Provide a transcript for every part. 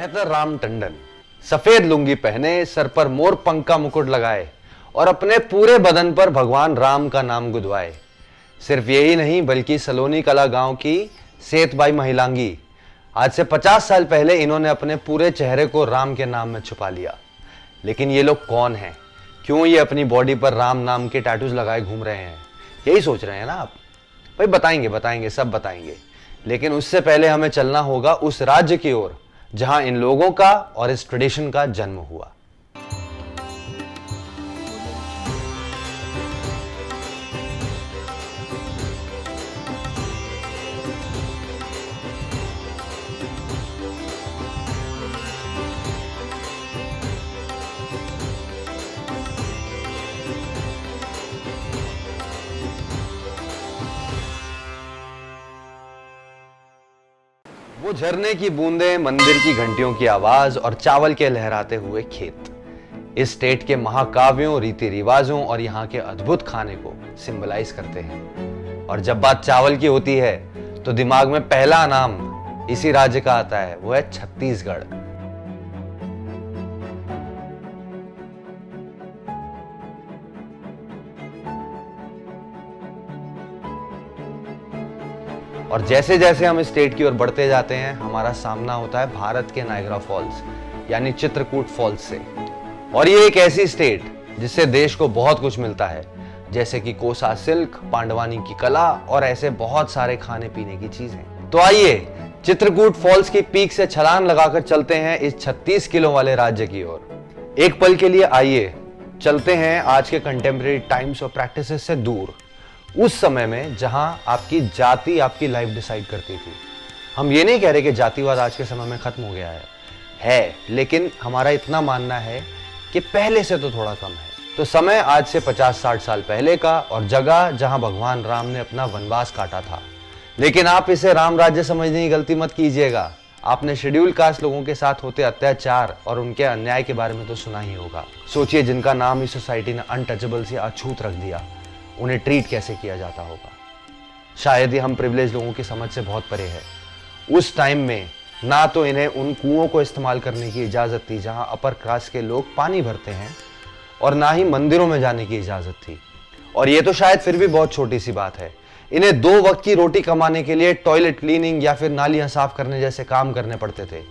मेहतर राम टंडन सफेद लुंगी पहने, सर पर मोर पंख का मुकुट लगाए और अपने पूरे बदन पर भगवान राम का नाम गुदवाए। सिर्फ यही नहीं बल्कि सलोनी कला गांव की सेतबाई महिलांगी, आज से 50 साल पहले इन्होंने अपने पूरे चेहरे को राम के नाम में छुपा लिया। लेकिन ये लोग कौन हैं? क्यों ये अपनी बॉडी पर राम नाम के टैटूज लगाए घूम रहे हैं? यही सोच रहे हैं ना आप? भाई बताएंगे, सब बताएंगे। लेकिन उससे पहले हमें चलना होगा उस राज्य की ओर जहां इन लोगों का और इस ट्रेडिशन का जन्म हुआ। वो झरने की बूंदें, मंदिर की घंटियों की आवाज और चावल के लहराते हुए खेत इस स्टेट के महाकाव्यों, रीति रिवाजों और यहाँ के अद्भुत खाने को सिंबलाइज करते हैं। और जब बात चावल की होती है तो दिमाग में पहला नाम इसी राज्य का आता है, वो है छत्तीसगढ़। और जैसे जैसे हम स्टेट की ओर बढ़ते जाते हैं, हमारा सामना होता है भारत के नायग्रा फॉल्स यानी चित्रकूट फॉल्स से। और ये एक ऐसी स्टेट जिससे देश को बहुत कुछ मिलता है, जैसे कि कोसा सिल्क, पांडवानी की कला और ऐसे बहुत सारे खाने पीने की चीजें। तो आइए चित्रकूट फॉल्स की पीक से छलांग लगाकर चलते हैं इस 36 किलो वाले राज्य की ओर। एक पल के लिए आइए चलते हैं आज के कंटेम्प्रेरी टाइम्स और प्रैक्टिसेस से दूर, उस समय में जहां आपकी जाति आपकी लाइफ डिसाइड करती थी। हम ये नहीं कह रहे कि जातिवाद आज के समय में खत्म हो गया है, लेकिन हमारा इतना मानना है कि पहले से तो थोड़ा कम है। तो समय आज से 50-60 साल पहले का और जगह जहां भगवान राम ने अपना वनवास काटा था। लेकिन आप इसे राम राज्य समझने की गलती मत कीजिएगा। आपने शेड्यूल कास्ट लोगों के साथ होते अत्याचार और उनके अन्याय के बारे में तो सुना ही होगा। सोचिए, जिनका नाम इस सोसाइटी ने अनटचेबल से अछूत रख दिया, उन्हें ट्रीट कैसे किया जाता होगा। शायद ये हम प्रिविलेज लोगों की समझ से बहुत परे है। उस टाइम में ना तो इन्हें उन कुओं को इस्तेमाल करने की इजाजत थी जहां अपर क्लास के लोग पानी भरते हैं, और ना ही मंदिरों में जाने की इजाजत थी। और ये तो शायद फिर भी बहुत छोटी सी बात है। इन्हें 2 वक्त की रोटी कमाने के लिए टॉयलेट क्लीनिंग या फिर नालियां साफ करने जैसे काम करने पड़ते थे,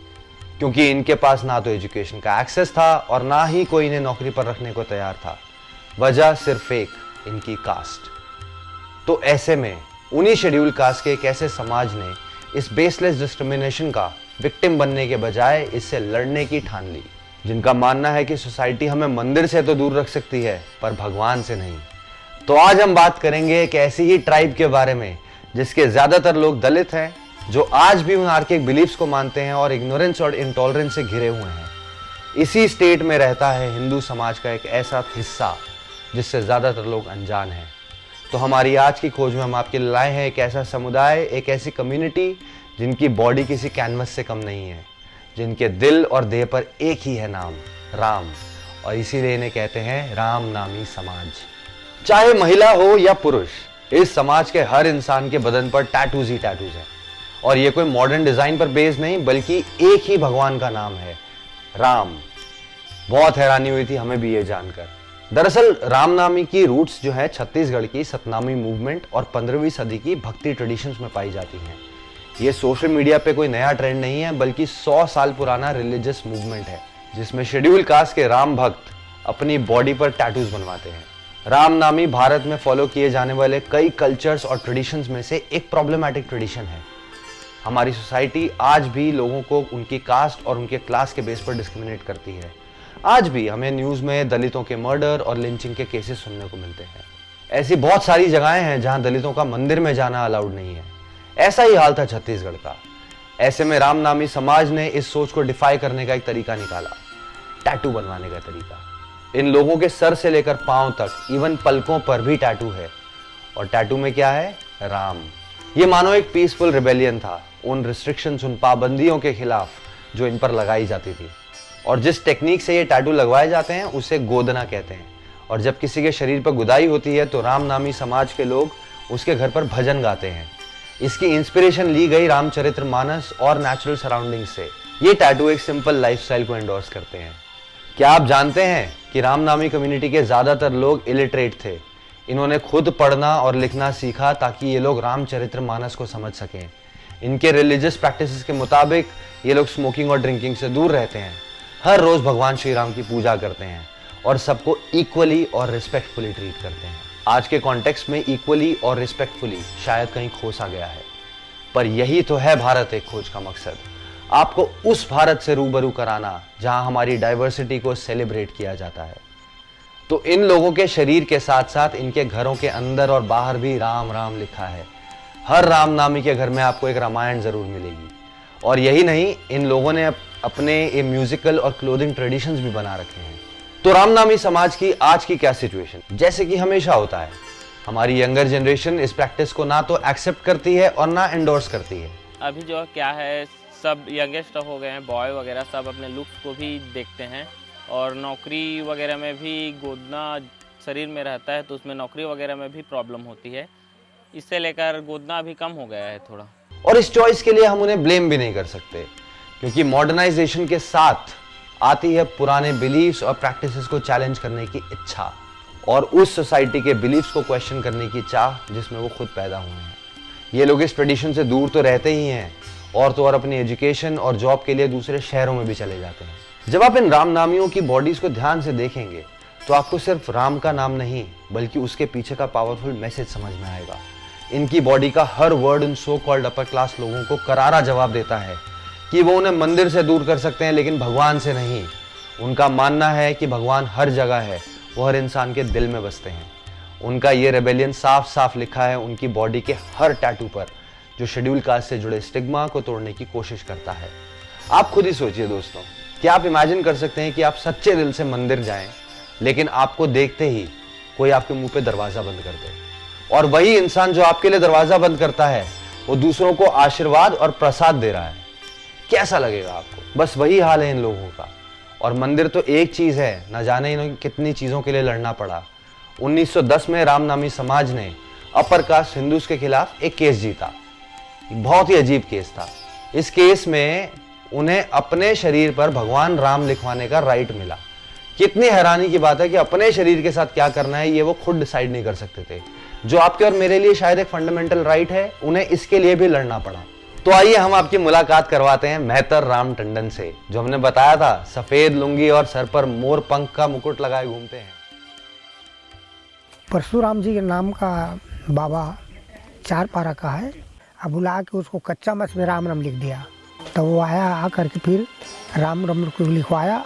क्योंकि इनके पास ना तो एजुकेशन का एक्सेस था और ना ही कोई इन्हें नौकरी पर रखने को तैयार था। वजह सिर्फ एक, इनकी कास्ट। तो ऐसे में उन्हीं शेड्यूल कास्ट के एक ऐसे समाज ने इस बेसलेस डिस्क्रिमिनेशन का विक्टिम बनने के बजाय इससे लड़ने की ठान ली, जिनका मानना है कि सोसाइटी हमें मंदिर से तो दूर रख सकती है पर भगवान से नहीं। तो आज हम बात करेंगे एक ऐसी ही ट्राइब के बारे में जिसके ज्यादातर लोग दलित हैं, जो आज भी उन आर्किक बिलीफ्स को मानते हैं और इग्नोरेंस और इंटॉलरेंस से घिरे हुए हैं। इसी स्टेट में रहता है हिंदू समाज का एक ऐसा हिस्सा जिससे ज्यादातर लोग अनजान हैं। तो हमारी आज की खोज में हम आपके लिए लाए हैं एक ऐसा समुदाय, एक ऐसी कम्युनिटी जिनकी बॉडी किसी कैनवस से कम नहीं है, जिनके दिल और देह पर एक ही है नाम, राम। और इसीलिए इन्हें कहते हैं राम नामी समाज। चाहे महिला हो या पुरुष, इस समाज के हर इंसान के बदन पर टैटूज ही टैटूज हैं। और ये कोई मॉडर्न डिजाइन पर बेस्ड नहीं, बल्कि एक ही भगवान का नाम है, राम। बहुत हैरानी हुई थी हमें भी ये जानकर। दरअसल रामनामी की रूट्स जो है छत्तीसगढ़ की सतनामी मूवमेंट और 15वीं सदी की भक्ति ट्रेडिशंस में पाई जाती हैं। ये सोशल मीडिया पे कोई नया ट्रेंड नहीं है, बल्कि 100 साल पुराना रिलीजियस मूवमेंट है, जिसमें शेड्यूल कास्ट के राम भक्त अपनी बॉडी पर टैटूज बनवाते हैं। रामनामी भारत में फॉलो किए जाने वाले कई कल्चर्स और ट्रेडिशंस में से एक प्रॉब्लमैटिक ट्रेडिशन है। हमारी सोसाइटी आज भी लोगों को उनकी कास्ट और उनके क्लास के बेस पर डिस्क्रिमिनेट करती है। आज भी हमें न्यूज़ में दलितों के मर्डर और लिंचिंग के केसेस सुनने को मिलते हैं। ऐसी बहुत सारी जगहें हैं जहां दलितों का मंदिर में जाना अलाउड नहीं है। ऐसा ही हाल था छत्तीसगढ़ का। ऐसे में रामनामी समाज ने इस सोच को डिफाई करने का एक तरीका निकाला, टैटू बनवाने का तरीका। इन लोगों के सर से लेकर पांव तक, इवन पलकों पर भी टैटू है। और टैटू में क्या है? राम। ये मानो एक पीसफुल रिबेलियन था उन रिस्ट्रिक्शंस, उन पाबंदियों के खिलाफ जो इन पर लगाई जाती थी। और जिस टेक्निक से ये टैटू लगवाए जाते हैं उसे गोदना कहते हैं। और जब किसी के शरीर पर गुदाई होती है तो रामनामी समाज के लोग उसके घर पर भजन गाते हैं। इसकी इंस्पिरेशन ली गई रामचरितमानस और नेचुरल सराउंडिंग से। ये टैटू एक सिंपल लाइफस्टाइल को एंडोर्स करते हैं। क्या आप जानते हैं कि रामनामी कम्युनिटी के ज्यादातर लोग इलिटरेट थे। इन्होंने खुद पढ़ना और लिखना सीखा ताकि ये लोग रामचरितमानस को समझ सकें। इनके रिलीजियस प्रैक्टिसेस के मुताबिक ये लोग स्मोकिंग और ड्रिंकिंग से दूर रहते हैं, हर रोज भगवान श्री राम की पूजा करते हैं और सबको इक्वली और रिस्पेक्टफुली ट्रीट करते हैं। आज के कॉन्टेक्स्ट में इक्वली और रिस्पेक्टफुली शायद कहीं खोसा गया है, पर यही तो है भारत एक खोज का मकसद, आपको उस भारत से रूबरू कराना जहां हमारी डाइवर्सिटी को सेलिब्रेट किया जाता है। तो इन लोगों के शरीर के साथ साथ इनके घरों के अंदर और बाहर भी राम राम लिखा है। हर रामनामी के घर में आपको एक रामायण जरूर मिलेगी। और यही नहीं, इन लोगों ने अपने ये म्यूजिकल और क्लोथिंग ट्रेडिशंस भी बना रखे हैं। तो रामनामी समाज की आज की क्या सिचुएशन? जैसे कि हमेशा होता है, हमारी यंगर जनरेशन इस प्रैक्टिस को ना तो एक्सेप्ट करती है और ना एंडोर्स करती है। अभी जो क्या है, सब यंगेस्ट हो गए हैं, बॉय वगैरह सब अपने लुक्स को भी देखते हैं और नौकरी वगैरह में भी गोदना शरीर में रहता है तो उसमें नौकरी वगैरह में भी प्रॉब्लम होती है। इससे लेकर गोदना भी कम हो गया है थोड़ा। और इस चॉइस के लिए हम उन्हें ब्लेम भी नहीं कर सकते, क्योंकि मॉडर्नाइजेशन के साथ आती है पुराने बिलीफ्स और प्रैक्टिसेस को चैलेंज करने की इच्छा और उस सोसाइटी के बिलीफ्स को क्वेश्चन करने की चाह जिसमें वो खुद पैदा हुए हैं। ये लोग इस ट्रेडिशन से दूर तो रहते ही हैं और तो और अपनी एजुकेशन और जॉब के लिए दूसरे शहरों में भी चले जाते हैं। जब आप इन रामनामियों की बॉडीज को ध्यान से देखेंगे तो आपको सिर्फ राम का नाम नहीं बल्कि उसके पीछे का पावरफुल मैसेज समझ में आएगा। इनकी बॉडी का हर वर्ड उन सो कॉल्ड अपर क्लास लोगों को करारा जवाब देता है कि वो उन्हें मंदिर से दूर कर सकते हैं लेकिन भगवान से नहीं। उनका मानना है कि भगवान हर जगह है, वो हर इंसान के दिल में बसते हैं। उनका ये रेबेलियन साफ साफ लिखा है उनकी बॉडी के हर टैटू पर, जो शेड्यूल कास्ट से जुड़े स्टिग्मा को तोड़ने की कोशिश करता है। आप खुद ही सोचिए दोस्तों, क्या आप इमेजिन कर सकते हैं कि आप सच्चे दिल से मंदिर जाएं लेकिन आपको देखते ही कोई आपके मुंह पे दरवाजा बंद कर दे, और वही इंसान जो आपके लिए दरवाजा बंद करता है वो दूसरों को आशीर्वाद और प्रसाद दे रहा है? कैसा लगेगा आपको? बस वही हाल है इन लोगों का। और मंदिर तो एक चीज है, न जाने इन्हें कितनी चीजों के लिए लड़ना पड़ा। 1910 में रामनामी समाज ने अपर कास्ट हिंदूज के खिलाफ एक केस जीता। बहुत ही अजीब केस था। इस केस में उन्हें अपने शरीर पर भगवान राम लिखवाने का राइट मिला। कितनी हैरानी की बात है कि अपने शरीर के साथ क्या करना है ये वो खुद डिसाइड नहीं कर सकते थे। जो आपके और मेरे लिए शायद एक फंडामेंटल राइट है, उन्हें इसके लिए भी लड़ना पड़ा। तो आइए हम आपकी मुलाकात करवाते हैं मेहतर राम टंडन से, जो हमने बताया था सफेद लुंगी और सर पर मोर पंख का मुकुट लगाए घूमते हैं। परशुराम जी के नाम का बाबा 4 पारा का है। अब बुला के उसको कच्चा मस में राम राम लिख दिया, तो वो आया आकर के फिर राम राम को लिखवाया।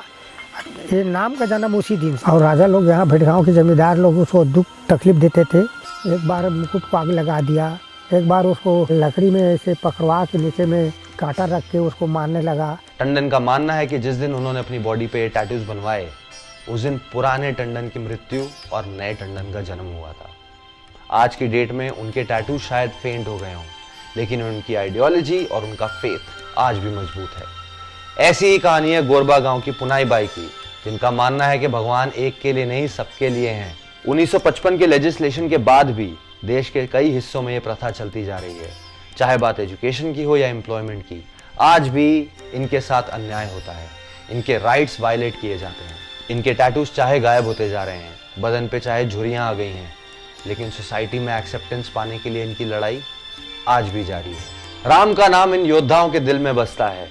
ये नाम का जन्म उसी दिन। और राजा लोग यहाँ भेड़गांव के जमींदार लोग उसको दुख तकलीफ देते थे। एक बार मुकुट को आग लगा दिया, एक बार उसको लकड़ी में ऐसे पकड़वा के नीचे में कांटा रख के उसको मारने लगा। टंडन का मानना है कि जिस दिन उन्होंने अपनी बॉडी पे टैटूज बनवाए उस दिन पुराने टंडन की मृत्यु और नए टंडन का जन्म हुआ था। आज की डेट में उनके टैटू शायद फेंट हो गए हों, लेकिन उनकी आइडियोलॉजी और उनका फेथ आज भी मजबूत है। ऐसी ही कहानी है गोरबा गांव की पुनाई बाई की, जिनका मानना है कि भगवान एक के लिए नहीं सबके लिए हैं। 1955 के लेजिस्लेशन के बाद भी देश के कई हिस्सों में ये प्रथा चलती जा रही है। चाहे बात एजुकेशन की हो या एम्प्लॉयमेंट की, आज भी इनके साथ अन्याय होता है। इनके राइट्स वायलेट किए जाते हैं। इनके टैटूज चाहे गायब होते जा रहे हैं, बदन पे चाहे झुर्रियां आ गई हैं, लेकिन सोसाइटी में एक्सेप्टेंस पाने के लिए इनकी लड़ाई आज भी जारी है। राम का नाम इन योद्धाओं के दिल में बसता है।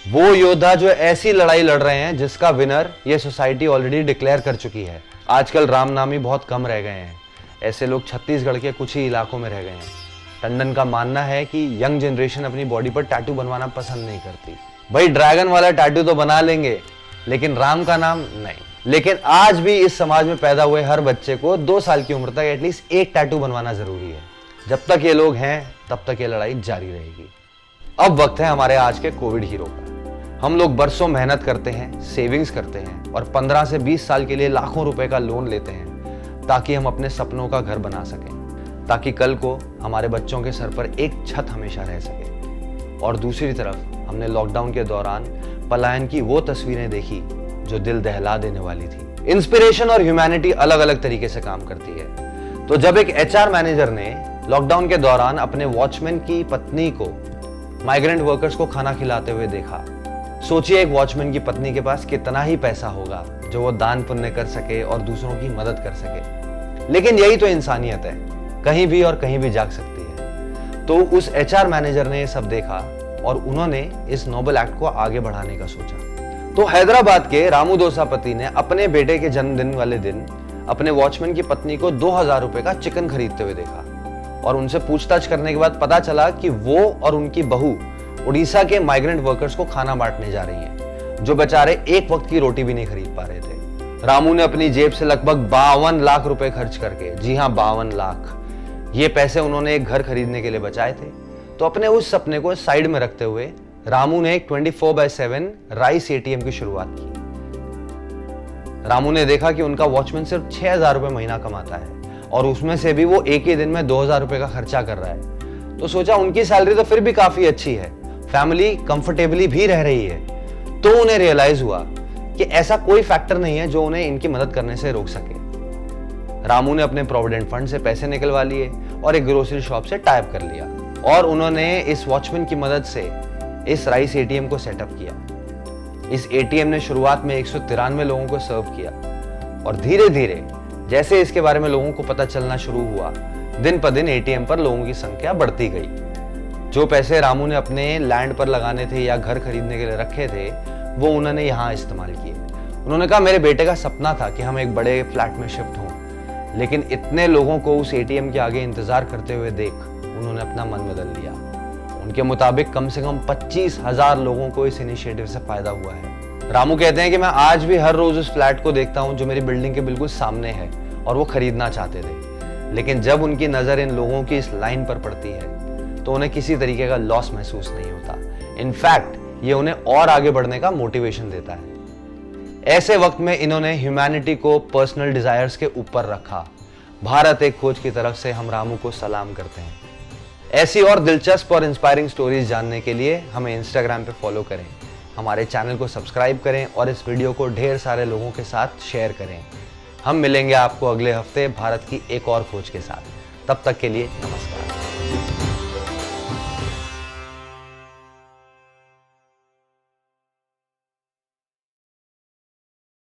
वो योद्धा जो ऐसी लड़ाई लड़ रहे हैं जिसका विनर ये सोसाइटी ऑलरेडी डिक्लेयर कर चुकी है। आजकल रामनामी बहुत कम रह गए हैं। ऐसे लोग छत्तीसगढ़ के कुछ ही इलाकों में रह गए हैं। टंडन का मानना है कि यंग जनरेशन अपनी बॉडी पर टैटू बनवाना पसंद नहीं करती। भाई ड्रैगन वाला टैटू तो बना लेंगे, लेकिन राम का नाम नहीं। लेकिन आज भी इस समाज में पैदा हुए हर बच्चे को 2 साल की उम्र तक एटलीस्ट एक टैटू बनवाना जरूरी है। जब तक ये लोग हैं तब तक ये लड़ाई जारी रहेगी। अब वक्त है हमारे आज के कोविड हीरो का। हम लोग बरसों मेहनत करते हैं, सेविंग्स करते हैं और 15 से 20 साल के लिए लाखों रुपए का लोन लेते हैं ताकि हम अपने सपनों का घर बना सकें, ताकि कल को हमारे बच्चों के सर पर एक छत हमेशा रह सके। और दूसरी तरफ हमने लॉकडाउन के दौरान पलायन की वो तस्वीरें देखी जो दिल दहला देने वाली थी। इंस्पिरेशन और ह्यूमैनिटी अलग अलग तरीके से काम करती है। तो जब एक HR मैनेजर ने लॉकडाउन के दौरान अपने वॉचमैन की पत्नी को माइग्रेंट वर्कर्स को खाना खिलाते हुए देखा सोचिए एक वॉचमैन की पत्नी के पास कितना ही पैसा होगा जो वो दान पुण्य कर सके और दूसरों की मदद कर सके। लेकिन यही तो इंसानियत है, कहीं भी और कहीं भी जाग सकती है। तो उस एचआर मैनेजर ने ये सब देखा और उन्होंने इस नोबल एक्ट को आगे बढ़ाने का सोचा। तो हैदराबाद के रामू दोसापति ने अपने बेटे के जन्मदिन वाले दिन अपने वॉचमैन की पत्नी को 2000 रुपए का चिकन खरीदते हुए देखा और उनसे पूछताछ करने के बाद पता चला कि वो और उनकी बहू उड़ीसा के माइग्रेंट वर्कर्स को खाना बांटने जा रही हैं, जो बेचारे एक वक्त की रोटी भी नहीं खरीद पा रहे थे। रामू ने अपनी जेब से लगभग 52 लाख रुपए खर्च करके, जी हां 52 लाख, ये पैसे उन्होंने एक घर खरीदने के लिए बचाए थे। तो अपने उस सपने को साइड में रखते हुए रामू ने एक 24/7 राइस एटीएम की शुरुआत की। रामू ने देखा कि उनका वॉचमैन सिर्फ 6000 रुपए महीना कमाता है और उसमें से भी वो एक ही दिन में 2000 रुपए का खर्चा कर रहा है। तो सोचा उनकी सैलरी तो फिर भी काफी अच्छी है, फैमिली कंफर्टेबली भी रह रही है। तो उन्हें रियलाइज हुआ कि ऐसा कोई फैक्टर नहीं है जो उन्हें इनकी मदद करने से रोक सके। रामू ने अपने प्रोविडेंट फंड से पैसे निकलवा लिए और एक ग्रोसरी शॉप से टाइप कर लिया और उन्होंने इस वॉचमैन की मदद से इस राइस एटीएम को सेटअप किया। इस एटीएम ने शुरुआत में 193 लोगों को सर्व किया और धीरे धीरे जैसे इसके बारे में लोगों को पता चलना शुरू हुआ, दिन पर दिन एटीएम पर लोगों की संख्या बढ़ती गई। जो पैसे रामू ने अपने लैंड पर लगाने थे या घर खरीदने के लिए रखे थे, वो उन्होंने यहाँ इस्तेमाल किए। उन्होंने कहा मेरे बेटे का सपना था कि हम एक बड़े फ्लैट में शिफ्ट हों, लेकिन इतने लोगों को उस एटीएम के आगे इंतजार करते हुए देख उन्होंने अपना मन बदल लिया। उनके मुताबिक कम से कम 25,000 लोगों को इस इनिशिएटिव से फायदा हुआ है। रामू कहते हैं कि मैं आज भी हर रोज उस फ्लैट को देखता हूं जो मेरी बिल्डिंग के बिल्कुल सामने है और वो खरीदना चाहते थे, लेकिन जब उनकी नजर इन लोगों की इस लाइन पर पड़ती है तो उन्हें किसी तरीके का लॉस महसूस नहीं होता। इनफैक्ट ये उन्हें और आगे बढ़ने का मोटिवेशन देता है। ऐसे वक्त में इन्होंने ह्यूमैनिटी को पर्सनल डिजायर्स के ऊपर रखा। भारत एक खोज की तरफ से हम रामू को सलाम करते हैं। ऐसी और दिलचस्प और इंस्पायरिंग स्टोरीज जानने के लिए हमें इंस्टाग्राम पे फॉलो करें, हमारे चैनल को सब्सक्राइब करें और इस वीडियो को ढेर सारे लोगों के साथ शेयर करें। हम मिलेंगे आपको अगले हफ्ते भारत की एक और खोज के साथ। तब तक के लिए नमस्कार।